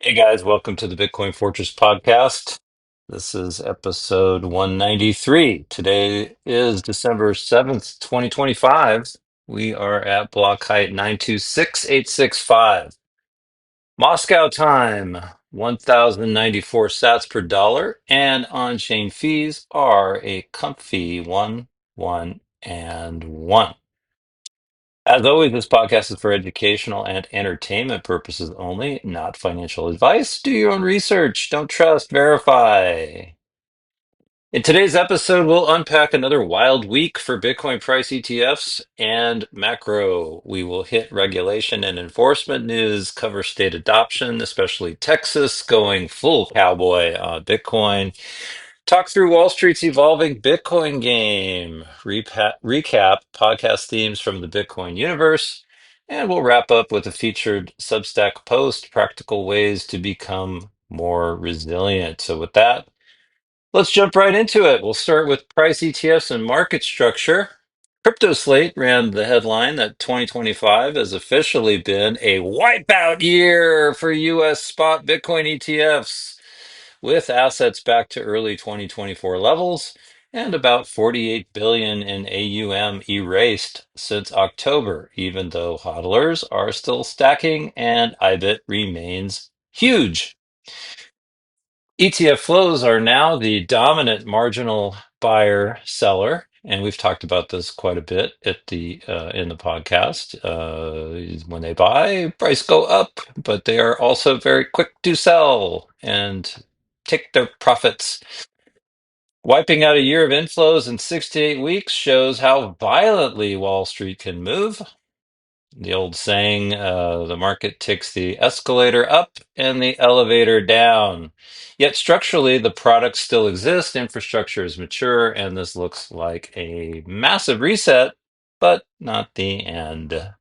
Hey guys, welcome to the Bitcoin Fortress podcast. This is episode 193. Today is December 7th, 2025. We are at block height 926,865. Moscow time, 1,094 sats per dollar, and on-chain fees are a comfy 1, 1, and 1. As always, this podcast is for educational and entertainment purposes only, not financial advice. Do your own research. Don't trust, verify. In today's episode, we'll unpack another wild week for Bitcoin price ETFs and macro. We will hit regulation and enforcement news, cover state adoption, especially Texas going full cowboy on Bitcoin. Talk through Wall Street's evolving Bitcoin game, recap podcast themes from the Bitcoin universe, and we'll wrap up with a featured Substack post, practical ways to become more resilient. So with that, let's jump right into it. We'll start with price ETFs and market structure. Crypto Slate ran the headline that 2025 has officially been a wipeout year for US spot Bitcoin ETFs, with assets back to early 2024 levels and about 48 billion in AUM erased since October, even though hodlers are still stacking and IBIT remains huge. ETF flows are now the dominant marginal buyer seller, and we've talked about this quite a bit at the in the podcast. When they buy, price go up, but they are also very quick to sell and take their profits. Wiping out a year of inflows in 6 to 8 weeks shows how violently Wall Street can move. The old saying, the market takes the escalator up and the elevator down. Yet structurally, the products still exist, infrastructure is mature, and this looks like a massive reset, but not the end.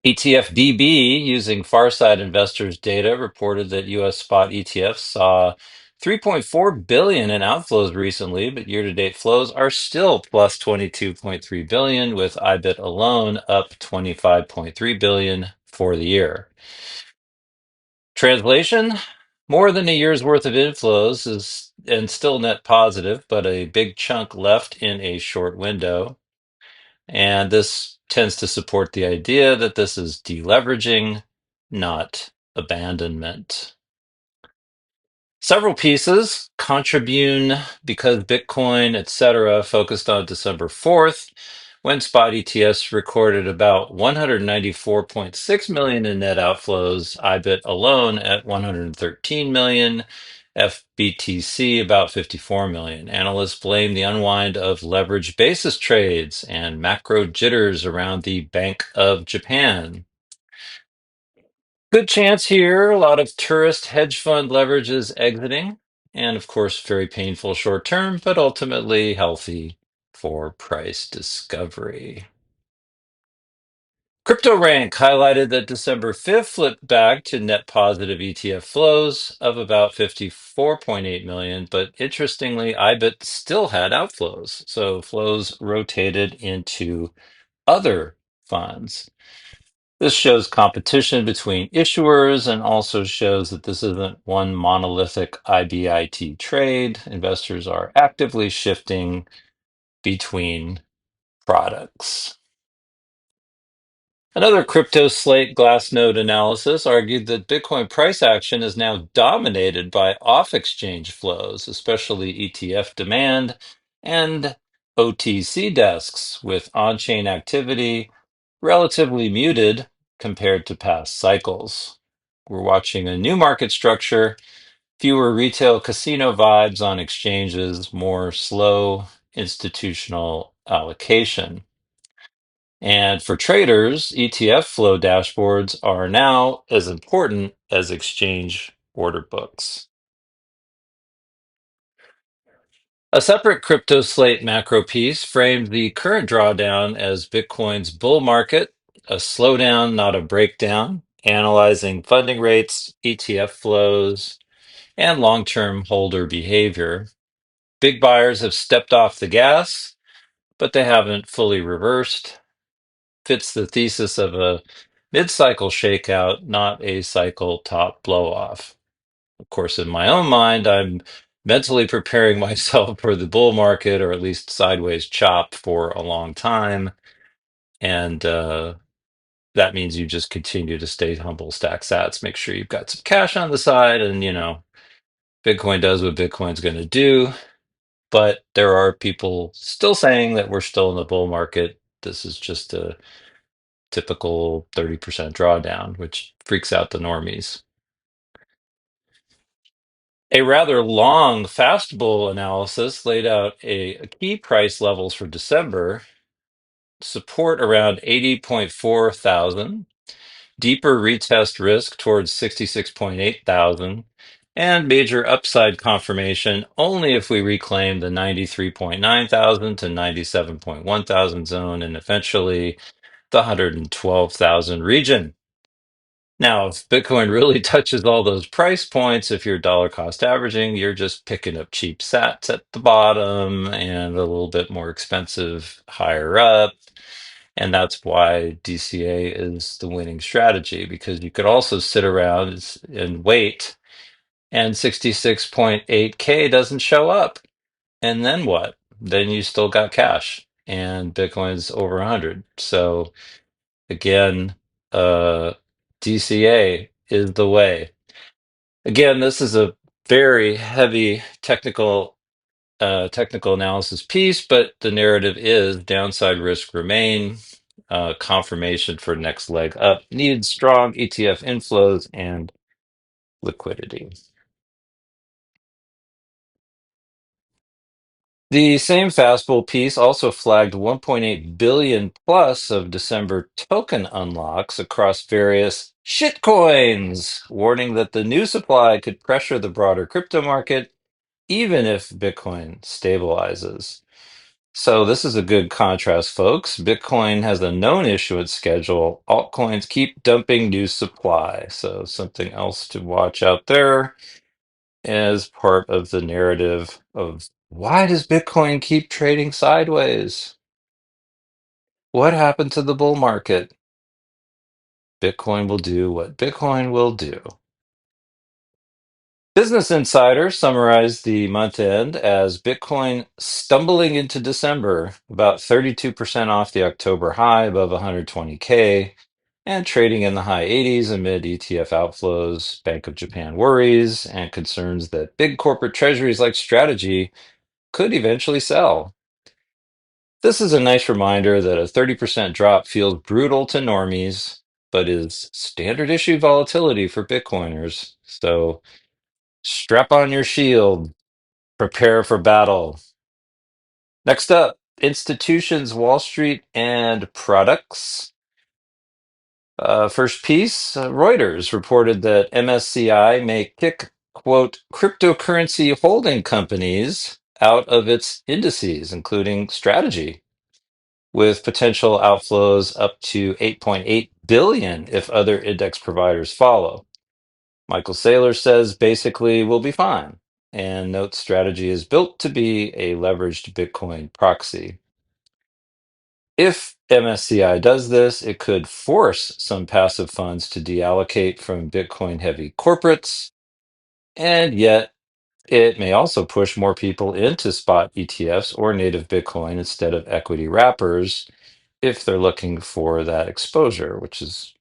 ETF DB, using Farside Investors data, reported that US spot ETFs saw 3.4 billion in outflows recently, but year-to-date flows are still plus 22.3 billion, with IBIT alone up 25.3 billion for the year. Translation: more than a year's worth of inflows is and still net positive, but a big chunk left in a short window. And this tends to support the idea that this is deleveraging, not abandonment. Several pieces, Contribune, because Bitcoin, etc., focused on December 4th, when spot ETFs recorded about 194.6 million in net outflows, IBIT alone at 113 million, FBTC about 54 million. Analysts blame the unwind of leverage basis trades and macro jitters around the Bank of Japan. Good chance here. A lot of tourist hedge fund leverages exiting. And of course, very painful short term, but ultimately healthy for price discovery. CryptoRank highlighted that December 5th flipped back to net positive ETF flows of about 54.8 million, but interestingly, IBIT still had outflows. So flows rotated into other funds. This shows competition between issuers and also shows that this isn't one monolithic IBIT trade. Investors are actively shifting between products. Another crypto slate Glassnode analysis argued that Bitcoin price action is now dominated by off exchange flows, especially ETF demand and OTC desks, with on chain activity relatively muted compared to past cycles. We're watching a new market structure, fewer retail casino vibes on exchanges, more slow institutional allocation. And for traders, ETF flow dashboards are now as important as exchange order books. A separate crypto slate macro piece framed the current drawdown as Bitcoin's bull market, a slowdown, not a breakdown, analyzing funding rates, ETF flows, and long term holder behavior. Big buyers have stepped off the gas, but they haven't fully reversed. Fits the thesis of a Mid-cycle shakeout, not a cycle top blow off. Of course, in my own mind, I'm mentally preparing myself for the bull market, or at least sideways chop, for a long time. And that means you just continue to stay humble, stack sats, make sure you've got some cash on the side, and Bitcoin does what Bitcoin's going to do. But there are people still saying that we're still in the bull market. This is just a typical 30% drawdown, which freaks out the normies. A rather long fast bull analysis laid out a key price levels for December, support around 80.4 thousand, deeper retest risk towards 66.8 thousand, and major upside confirmation only if we reclaim the 93.9 thousand to 97.1 thousand zone and eventually the 112,000 region. Now, if Bitcoin really touches all those price points, if you're dollar cost averaging, you're just picking up cheap sats at the bottom and a little bit more expensive higher up. And that's why DCA is the winning strategy, because you could also sit around and wait, and 66.8K doesn't show up. And then what? Then you still got cash and Bitcoin's over 100. So again, DCA is the way. Again, this is a very heavy technical analysis piece, but the narrative is downside risk remain. Confirmation for next leg up needs strong ETF inflows and liquidity. The same Fastbull piece also flagged 1.8 billion plus of December token unlocks across various shitcoins, warning that the new supply could pressure the broader crypto market even if Bitcoin stabilizes. So this is a good contrast, folks. Bitcoin has a known issuance schedule. Altcoins keep dumping new supply. So something else to watch out there as part of the narrative of why does Bitcoin keep trading sideways? What happened to the bull market? Bitcoin will do what Bitcoin will do. Business Insider summarized the month end as Bitcoin stumbling into December, about 32% off the October high above 120K, and trading in the high 80s amid ETF outflows, Bank of Japan worries, and concerns that big corporate treasuries like Strategy could eventually sell. This is a nice reminder that a 30% drop feels brutal to normies, but is standard issue volatility for Bitcoiners. So strap on your shield, prepare for battle. Next up, institutions, Wall Street, and products. First piece, Reuters reported that MSCI may kick, quote, cryptocurrency holding companies out of its indices, including Strategy, with potential outflows up to 8.8 billion if other index providers follow. Michael Saylor says basically we'll be fine, and notes Strategy is built to be a leveraged Bitcoin proxy. If MSCI does this, it could force some passive funds to deallocate from Bitcoin heavy corporates, and yet it may also push more people into spot ETFs or native Bitcoin instead of equity wrappers if they're looking for that exposure, which is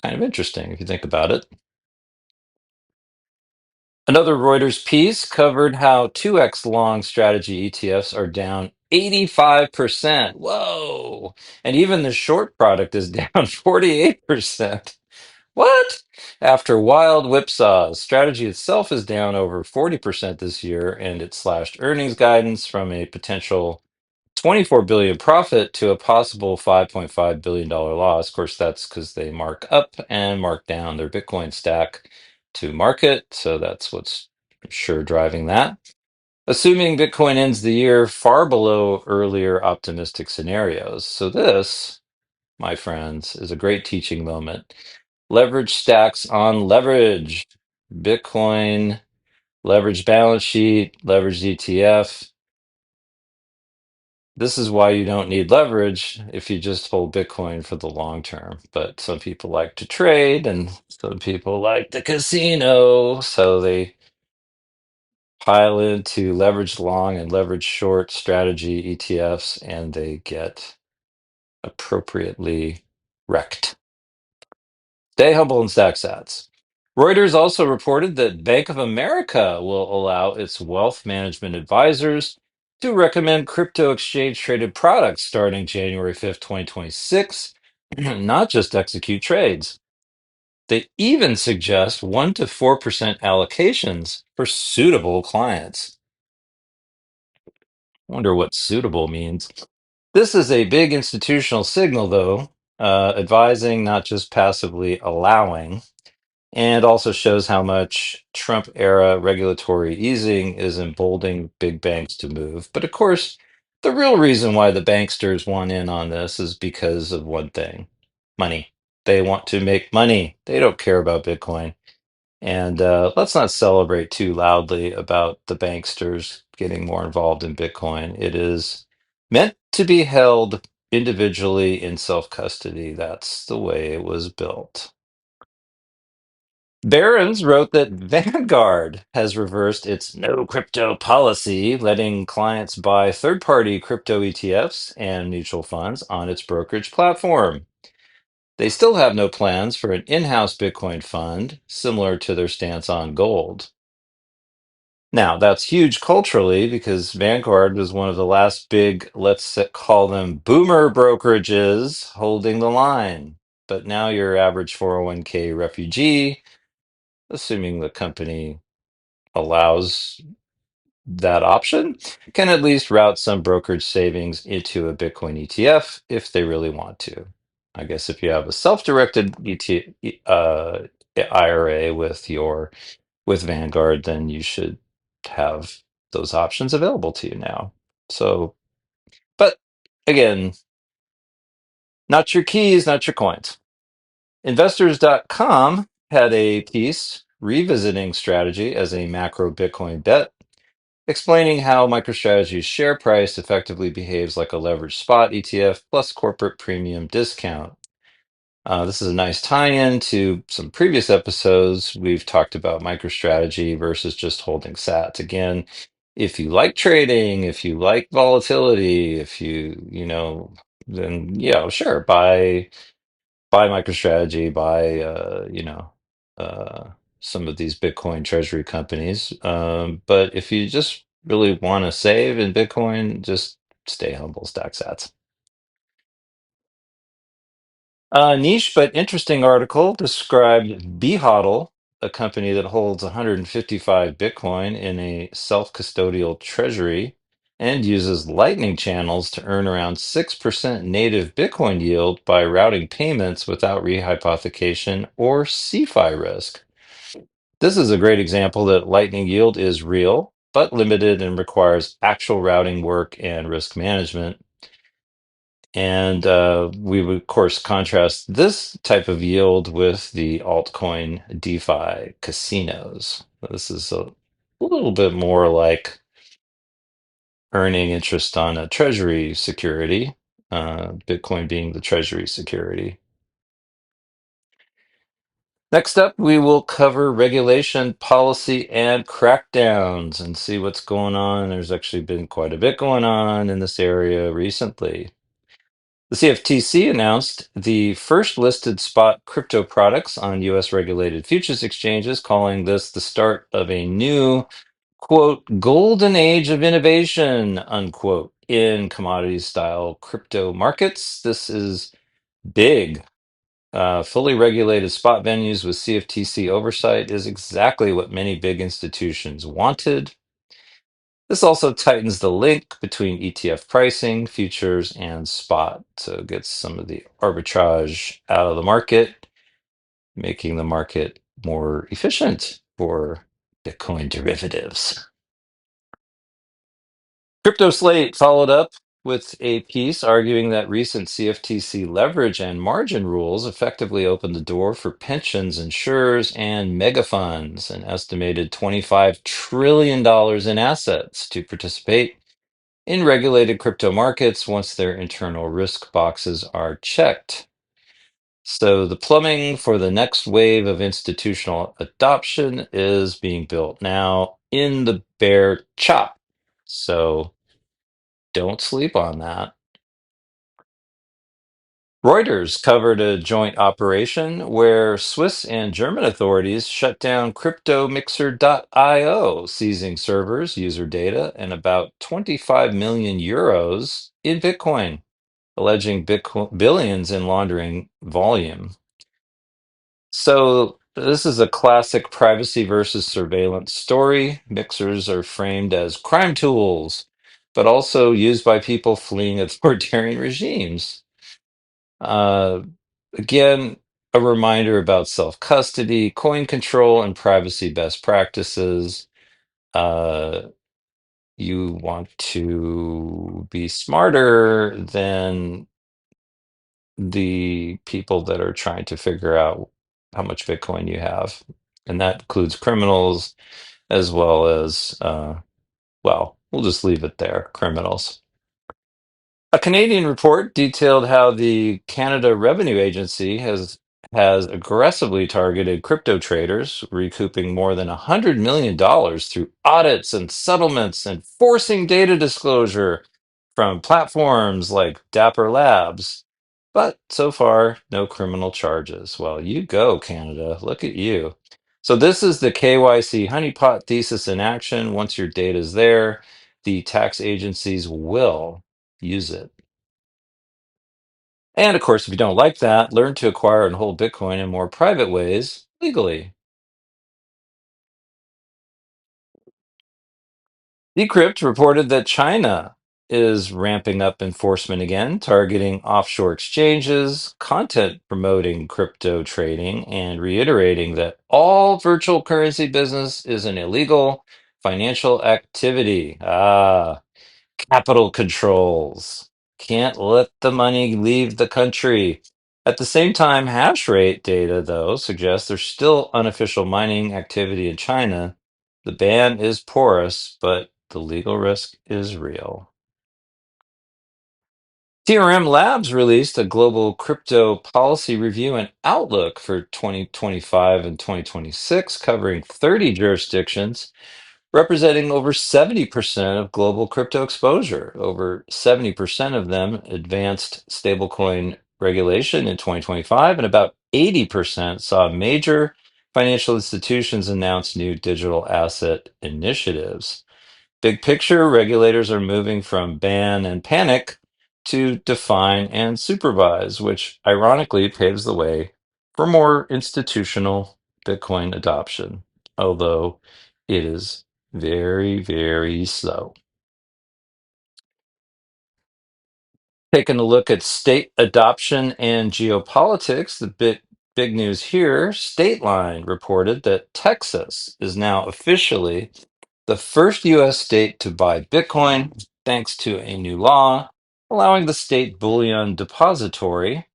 kind of interesting if you think about it. Another Reuters piece covered how 2x long strategy ETFs are down 85%. Whoa. And even the short product is down 48%. What? After wild whipsaws, strategy itself is down over 40% this year, and it slashed earnings guidance from a potential 24 billion profit to a possible 5.5 billion dollar loss. Of course, that's because they mark up and mark down their Bitcoin stack to market, so that's what's sure driving that. Assuming Bitcoin ends the year far below earlier optimistic scenarios. So this, my friends, is a great teaching moment. Leverage stacks on leverage. Bitcoin, leverage balance sheet, leverage ETF. This is why you don't need leverage if you just hold Bitcoin for the long term. But some people like to trade and some people like the casino. So they pile into leverage long and leverage short strategy ETFs and they get appropriately wrecked. Stay humble and stack sats. Reuters also reported that Bank of America will allow its wealth management advisors to recommend crypto exchange traded products starting January 5th, 2026, not just execute trades. They even suggest 1 to 4% allocations for suitable clients. Wonder what suitable means. This is a big institutional signal, though, advising, not just passively allowing, and also shows how much Trump era regulatory easing is emboldening big banks to move. But of course, the real reason why the banksters want in on this is because of one thing: money. They want to make money. They don't care about Bitcoin. And let's not celebrate too loudly about the banksters getting more involved in Bitcoin. It is meant to be held individually in self custody. That's the way it was built. Barron's wrote that Vanguard has reversed its no crypto policy, letting clients buy third party crypto ETFs and mutual funds on its brokerage platform. They still have no plans for an in house Bitcoin fund, similar to their stance on gold. Now, that's huge culturally because Vanguard was one of the last big, call them boomer brokerages holding the line. But now your average 401k refugee, assuming the company allows that option, can at least route some brokerage savings into a Bitcoin ETF if they really want to. I guess if you have a self-directed IRA with Vanguard, then you should have those options available to you now. So, but again, not your keys, not your coins. Investors.com had a piece revisiting strategy as a macro Bitcoin bet, explaining how MicroStrategy's share price effectively behaves like a leveraged spot ETF plus corporate premium discount. This is a nice tie-in to some previous episodes. We've talked about MicroStrategy versus just holding sats. Again, if you like trading, if you like volatility, then yeah, sure, buy MicroStrategy, buy uh, some of these Bitcoin treasury companies. But if you just really want to save in Bitcoin, just stay humble, stack sats. A niche but interesting article described BHODL, a company that holds 155 Bitcoin in a self-custodial treasury and uses Lightning channels to earn around 6% native Bitcoin yield by routing payments without rehypothecation or CeFi risk. This is a great example that Lightning yield is real, but limited and requires actual routing work and risk management. And we would, of course, contrast this type of yield with the altcoin DeFi casinos. This is a little bit more like earning interest on a treasury security, Bitcoin being the treasury security. Next up, we will cover regulation, policy, and crackdowns and see what's going on. There's actually been quite a bit going on in this area recently. The CFTC announced the first listed spot crypto products on US regulated futures exchanges, calling this the start of a new, quote, golden age of innovation, unquote, in commodity style crypto markets. This is big. Fully regulated spot venues with CFTC oversight is exactly what many big institutions wanted. This also tightens the link between ETF pricing, futures, and spot. So it gets some of the arbitrage out of the market, making the market more efficient for Bitcoin derivatives. Crypto Slate followed up with a piece arguing that recent CFTC leverage and margin rules effectively opened the door for pensions, insurers, and mega funds, an estimated $25 trillion in assets to participate in regulated crypto markets once their internal risk boxes are checked. So the plumbing for the next wave of institutional adoption is being built now in the bare chop. So don't sleep on that. Reuters covered a joint operation where Swiss and German authorities shut down CryptoMixer.io, seizing servers, user data, and about 25 million euros in Bitcoin, alleging Bitcoin billions in laundering volume. So this is a classic privacy versus surveillance story. Mixers are framed as crime tools, but also used by people fleeing authoritarian regimes. Uh, Again, a reminder about self-custody, coin control, and privacy best practices. Uh, you want to be smarter than the people that are trying to figure out how much Bitcoin you have. And that includes criminals as well as, well, we'll just leave it there, criminals. A Canadian report detailed how the Canada Revenue Agency has aggressively targeted crypto traders, recouping more than $100 million through audits and settlements and forcing data disclosure from platforms like Dapper Labs. But so far, no criminal charges. Well, you go, Canada. Look at you. So this is the KYC honeypot thesis in action. Once your data is there, the tax agencies will use it. And of course, if you don't like that, learn to acquire and hold Bitcoin in more private ways legally. Decrypt reported that China is ramping up enforcement again, targeting offshore exchanges, content promoting crypto trading, and reiterating that all virtual currency business is an illegal financial activity. Capital controls. Can't let the money leave the country. At the same time, hash rate data, though, suggests there's still unofficial mining activity in China. The ban is porous, but the legal risk is real. TRM Labs released a global crypto policy review and outlook for 2025 and 2026, covering 30 jurisdictions representing over 70% of global crypto exposure. Over 70% of them advanced stablecoin regulation in 2025, and about 80% saw major financial institutions announce new digital asset initiatives. Big picture, regulators are moving from ban and panic to define and supervise, which ironically paves the way for more institutional Bitcoin adoption, although it is very, very slow. Taking a look at state adoption and geopolitics, big news here. Stateline reported that Texas is now officially the first U.S. state to buy Bitcoin, thanks to a new law allowing the state bullion depository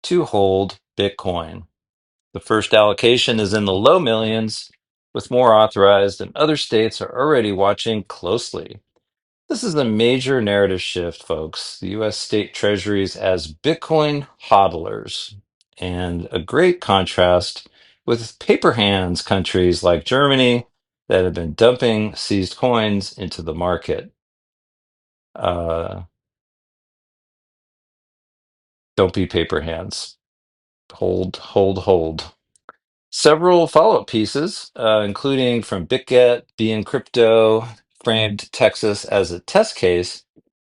to hold Bitcoin. The first allocation is in the low millions, with more authorized, and other states are already watching closely. This is a major narrative shift, folks. The U.S. state treasuries as Bitcoin hodlers, and a great contrast with paper hands countries like Germany that have been dumping seized coins into the market. Uh, don't be paper hands. Hold, hold, hold. Several follow-up pieces, including from BitGet, BN Crypto, framed Texas as a test case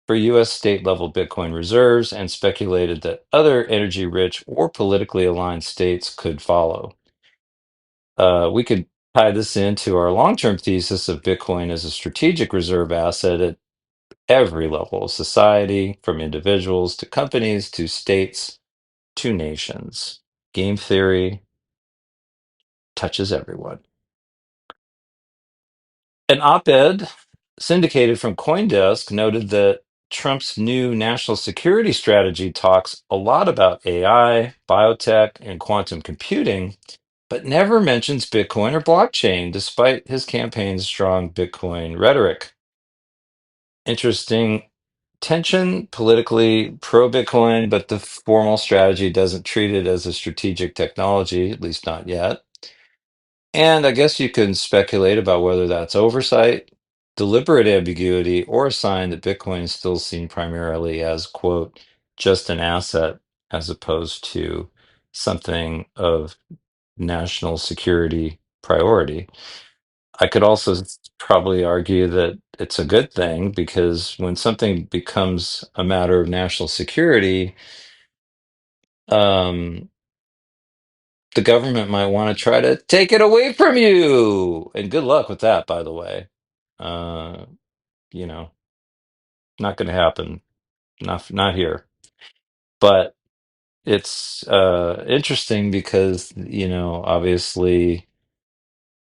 for U.S. state level Bitcoin reserves and speculated that other energy rich or politically aligned states could follow. We could tie this into our long term thesis of Bitcoin as a strategic reserve asset at every level of society, from individuals to companies to states to nations. Game theory touches everyone. An op-ed syndicated from CoinDesk noted that Trump's new national security strategy talks a lot about AI, biotech, and quantum computing, but never mentions Bitcoin or blockchain, despite his campaign's strong Bitcoin rhetoric. Interesting tension politically pro Bitcoin, but the formal strategy doesn't treat it as a strategic technology, at least not yet. And I guess you can speculate about whether that's oversight, deliberate ambiguity, or a sign that Bitcoin is still seen primarily as, quote, just an asset as opposed to something of national security priority. I could also probably argue that it's a good thing because when something becomes a matter of national security, um, the government might want to try to take it away from you. And good luck with that, by the way. Uh, you know, not going to happen. Not here. But it's interesting because, obviously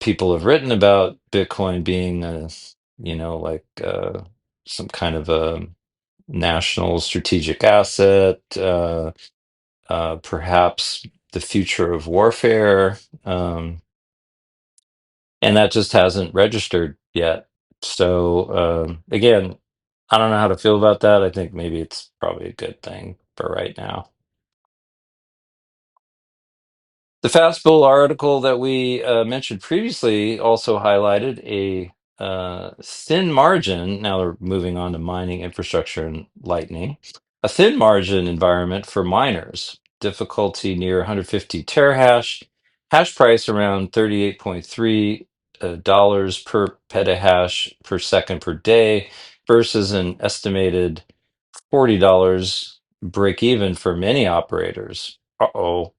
people have written about Bitcoin being like some kind of a national strategic asset, perhaps the future of warfare. And that just hasn't registered yet. So again, I don't know how to feel about that. I think maybe it's probably a good thing for right now. The Fast Bull article that we mentioned previously also highlighted a thin margin. Now we're moving on to mining infrastructure and Lightning. A thin margin environment for miners. Difficulty near 150 terahash. Hash price around 38.3 dollars per petahash per second per day versus an estimated $40 break even for many operators. Uh-oh.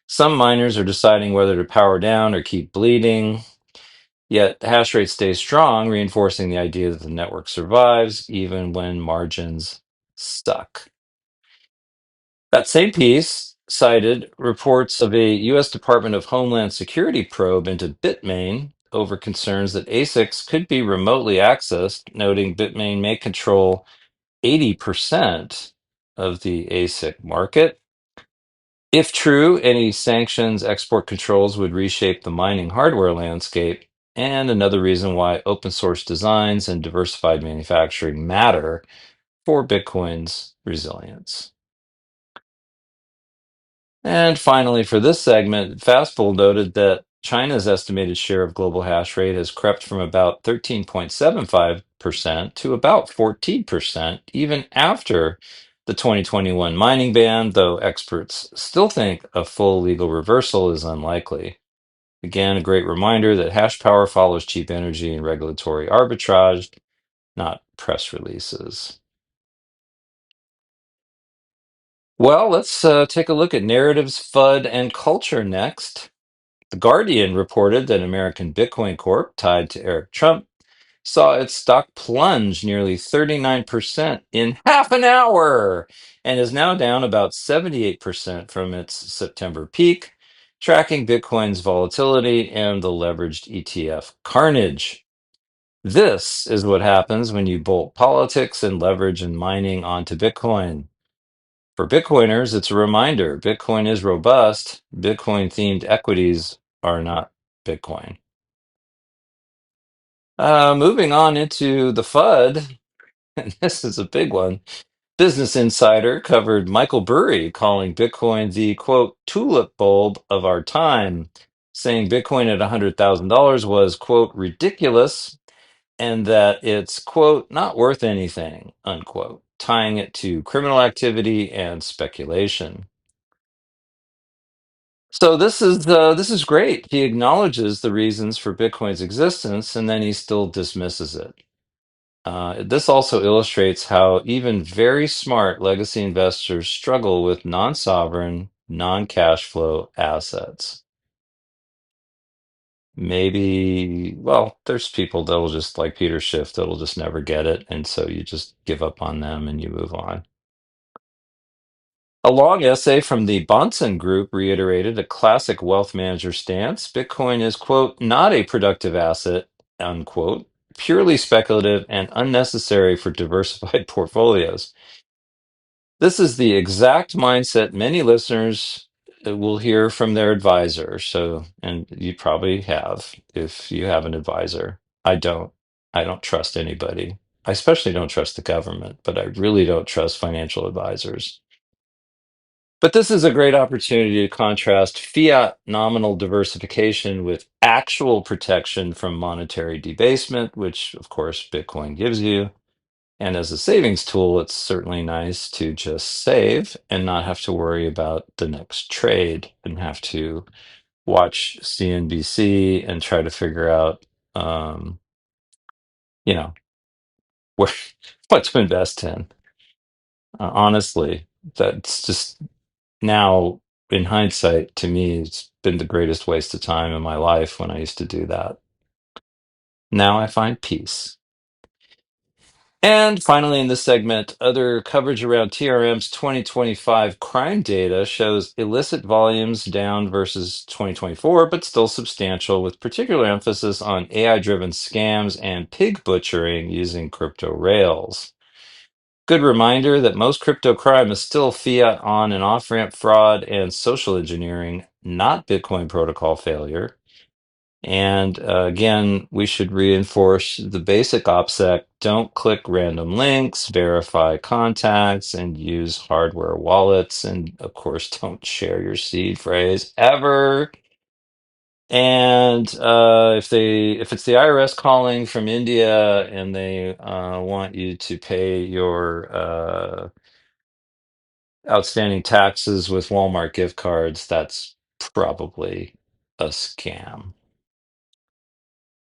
Some miners are deciding whether to power down or keep bleeding, yet the hash rate stays strong, reinforcing the idea that the network survives even when margins suck. That same piece cited reports of a U.S. Department of Homeland Security probe into Bitmain over concerns that ASICs could be remotely accessed, noting Bitmain may control 80% of the ASIC market. If true, any sanctions export controls would reshape the mining hardware landscape, and another reason why open source designs and diversified manufacturing matter for Bitcoin's resilience. And finally, for this segment, Fastbull noted that China's estimated share of global hash rate has crept from about 13.75% to about 14%, even after the 2021 mining ban, though experts still think a full legal reversal is unlikely. Again, a great reminder that hash power follows cheap energy and regulatory arbitrage, not press releases. Well, let's take a look at narratives, FUD, and culture next. The Guardian reported that American Bitcoin Corp, tied to Eric Trump, saw its stock plunge nearly 39% in half an hour and is now down about 78% from its September peak, tracking Bitcoin's volatility and the leveraged ETF carnage. This is what happens when you bolt politics and leverage and mining onto Bitcoin. For Bitcoiners, it's a reminder Bitcoin is robust. Bitcoin themed equities are not Bitcoin. Moving on into the FUD, and this is a big one. Business Insider covered Michael Burry calling Bitcoin the quote, tulip bulb of our time, saying Bitcoin at $100,000 was quote, ridiculous, and that it's quote, not worth anything, unquote, tying it to criminal activity and speculation. So this is great. He acknowledges the reasons for Bitcoin's existence, and then he still dismisses it. This also illustrates how even very smart legacy investors struggle with non-sovereign, non-cash flow assets. Maybe, well, there's people that'll just like Peter Schiff that'll just never get it, and so you just give up on them and you move on. A long essay from the Bahnsen Group reiterated a classic wealth manager stance. Bitcoin is, quote, not a productive asset, unquote, purely speculative and unnecessary for diversified portfolios. This is the exact mindset many listeners will hear from their advisor. So, and you probably have if you have an advisor. I don't. I don't trust anybody. I especially don't trust the government, but I really don't trust financial advisors. But this is a great opportunity to contrast fiat nominal diversification with actual protection from monetary debasement, which, of course, Bitcoin gives you. And as a savings tool, it's certainly nice to just save and not have to worry about the next trade and have to watch CNBC and try to figure out, um, you know, where, what to invest in. Honestly, that's just now, in hindsight, to me, it's been the greatest waste of time in my life when I used to do that. Now I find peace. And finally, in this segment, other coverage around TRM's 2025 crime data shows illicit volumes down versus 2024, but still substantial, with particular emphasis on AI-driven scams and pig butchering using crypto rails. Good reminder that most crypto crime is still fiat on and off ramp fraud and social engineering, not Bitcoin protocol failure. And again, we should reinforce the basic OPSEC. Don't click random links, verify contacts, and use hardware wallets. And of course, don't share your seed phrase ever. And if it's the IRS calling from India and they want you to pay your outstanding taxes with Walmart gift cards, that's probably a scam.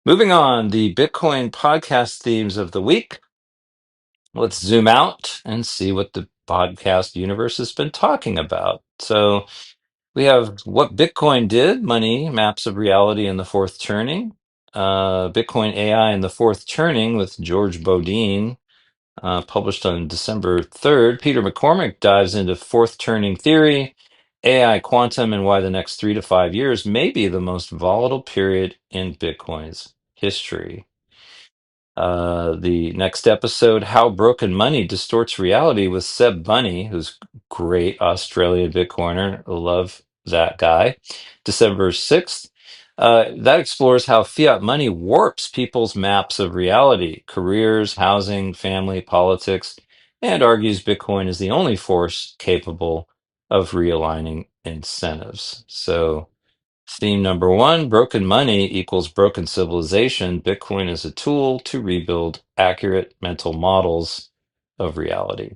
Moving on, the Bitcoin podcast themes of the week. Let's zoom out and see what the podcast universe has been talking about. So we have What Bitcoin Did, Money, Maps of Reality in the Fourth Turning. Bitcoin AI in the Fourth Turning with George Bodine, published on December 3rd. Peter McCormick dives into fourth turning theory, AI, quantum, and why the next 3 to 5 years may be the most volatile period in Bitcoin's history. The next episode, How Broken Money Distorts Reality with Seb Bunny, who's great Australian Bitcoiner. Love that guy. December 6th. That explores how fiat money warps people's maps of reality, careers, housing, family, politics, and argues Bitcoin is the only force capable of realigning incentives. So, theme number one, broken money equals broken civilization. Bitcoin is a tool to rebuild accurate mental models of reality.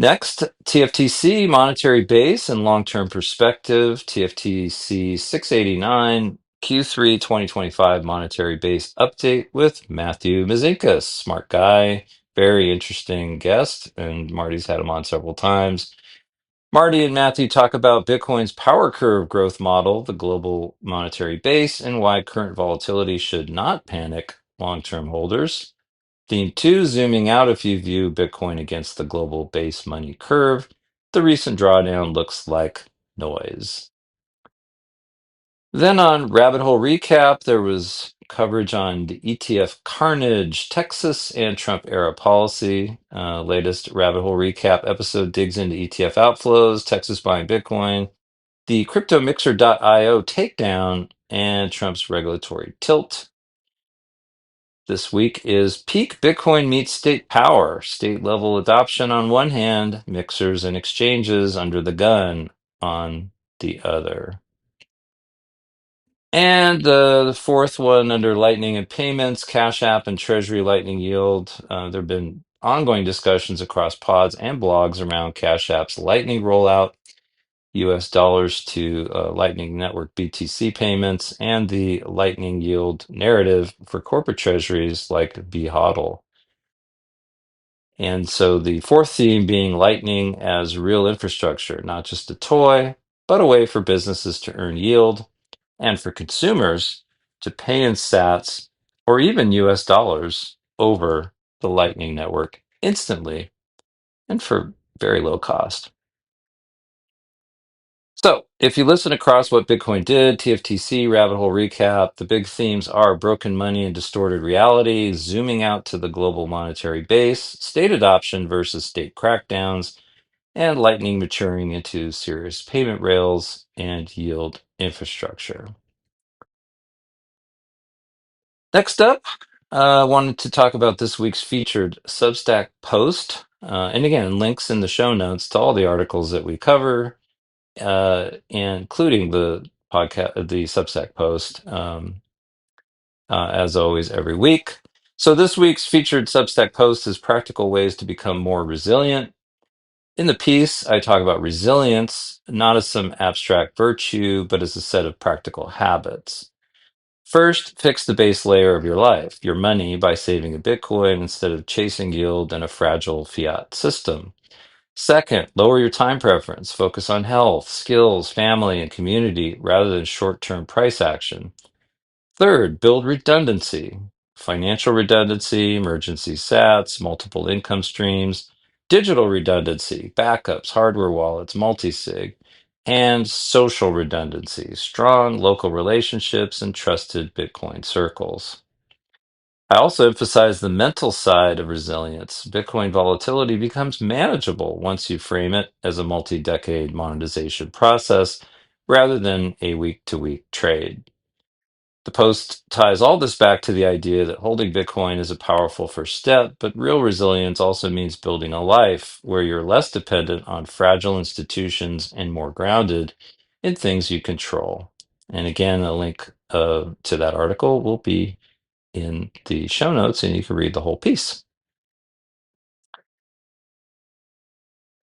Next, TFTC monetary base and long-term perspective. TFTC 689 Q3 2025 monetary base update with Matthew Mazinkas. Smart guy, very interesting guest, and Marty's had him on several times. Marty and Matthew talk about Bitcoin's power curve growth model, the global monetary base, and why current volatility should not panic long-term holders. Theme two, zooming out, if you view Bitcoin against the global base money curve, the recent drawdown looks like noise. Then on Rabbit Hole Recap, there was coverage on the ETF carnage, Texas, and Trump era policy. Latest Rabbit Hole Recap episode digs into ETF outflows, Texas buying Bitcoin, the cryptomixer.io takedown, and Trump's regulatory tilt. This week is peak Bitcoin meets state power, state level adoption on one hand, mixers and exchanges under the gun on the other. And the fourth one under Lightning and payments, Cash App and Treasury Lightning yield. There have been ongoing discussions across pods and blogs around Cash App's Lightning rollout, US dollars to Lightning Network BTC payments, and the Lightning yield narrative for corporate treasuries like BHODL. And so the fourth theme being Lightning as real infrastructure, not just a toy, but a way for businesses to earn yield and for consumers to pay in sats or even US dollars over the Lightning Network instantly and for very low cost. So, if you listen across What Bitcoin Did, TFTC, Rabbit Hole Recap, the big themes are broken money and distorted reality, zooming out to the global monetary base, state adoption versus state crackdowns, and Lightning maturing into serious payment rails and yield infrastructure. Next up, Wanted to talk about this week's featured Substack post. And again, links in the show notes to all the articles that we cover, including the podcast, the Substack post, as always, every week. So this week's featured Substack post is practical ways to become more resilient. In the piece, I talk about resilience, not as some abstract virtue, but as a set of practical habits. First, fix the base layer of your life, your money, by saving a Bitcoin instead of chasing yield in a fragile fiat system. Second, lower your time preference. Focus on health, skills, family, and community rather than short term price action. Third, build redundancy. Financial redundancy, emergency sats, multiple income streams, digital redundancy, backups, hardware wallets, multi-sig, and social redundancy, strong local relationships and trusted Bitcoin circles. I also emphasize the mental side of resilience. Bitcoin volatility becomes manageable once you frame it as a multi-decade monetization process rather than a week-to-week trade. The post ties all this back to the idea that holding Bitcoin is a powerful first step, but real resilience also means building a life where you're less dependent on fragile institutions and more grounded in things you control. And again, a link to that article will be in the show notes, and you can read the whole piece.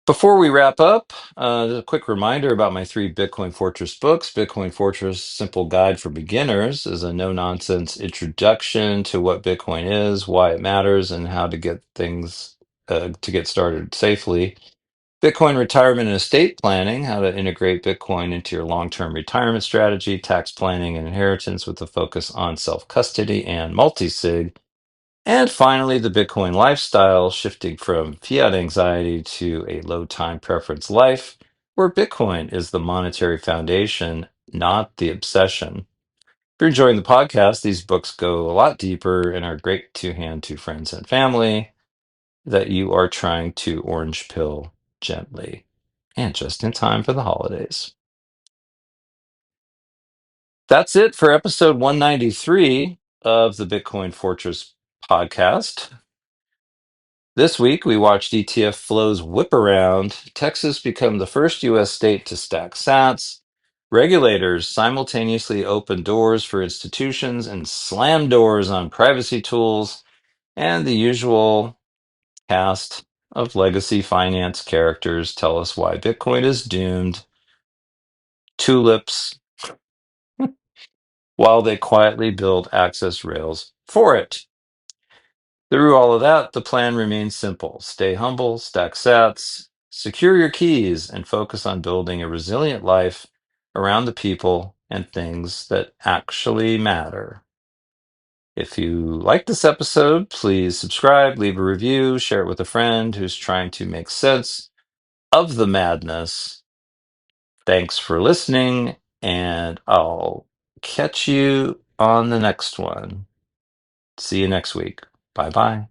Before we wrap up, a quick reminder about my three Bitcoin Fortress books. Bitcoin Fortress Simple Guide for Beginners is a no-nonsense introduction to what Bitcoin is, why it matters, and how to get things to get started safely. Bitcoin Retirement and Estate Planning, how to integrate Bitcoin into your long-term retirement strategy, tax planning, and inheritance with a focus on self-custody and multi-sig. And finally, the Bitcoin lifestyle, shifting from fiat anxiety to a low time preference life, where Bitcoin is the monetary foundation, not the obsession. If you're enjoying the podcast, these books go a lot deeper and are great to hand to friends and family that you are trying to orange pill gently and just in time for the holidays. That's it for episode 193 of the Bitcoin Fortress podcast. This week, we watched ETF flows whip around, Texas become the first U.S. state to stack sats, regulators simultaneously open doors for institutions and slam doors on privacy tools, and the usual cast of legacy finance characters tell us why Bitcoin is doomed. Tulips, while they quietly build access rails for it. Through all of that, the plan remains simple. Stay humble, stack sats, secure your keys, and focus on building a resilient life around the people and things that actually matter. If you like this episode, please subscribe, leave a review, share it with a friend who's trying to make sense of the madness. Thanks for listening, and I'll catch you on the next one. See you next week. Bye bye.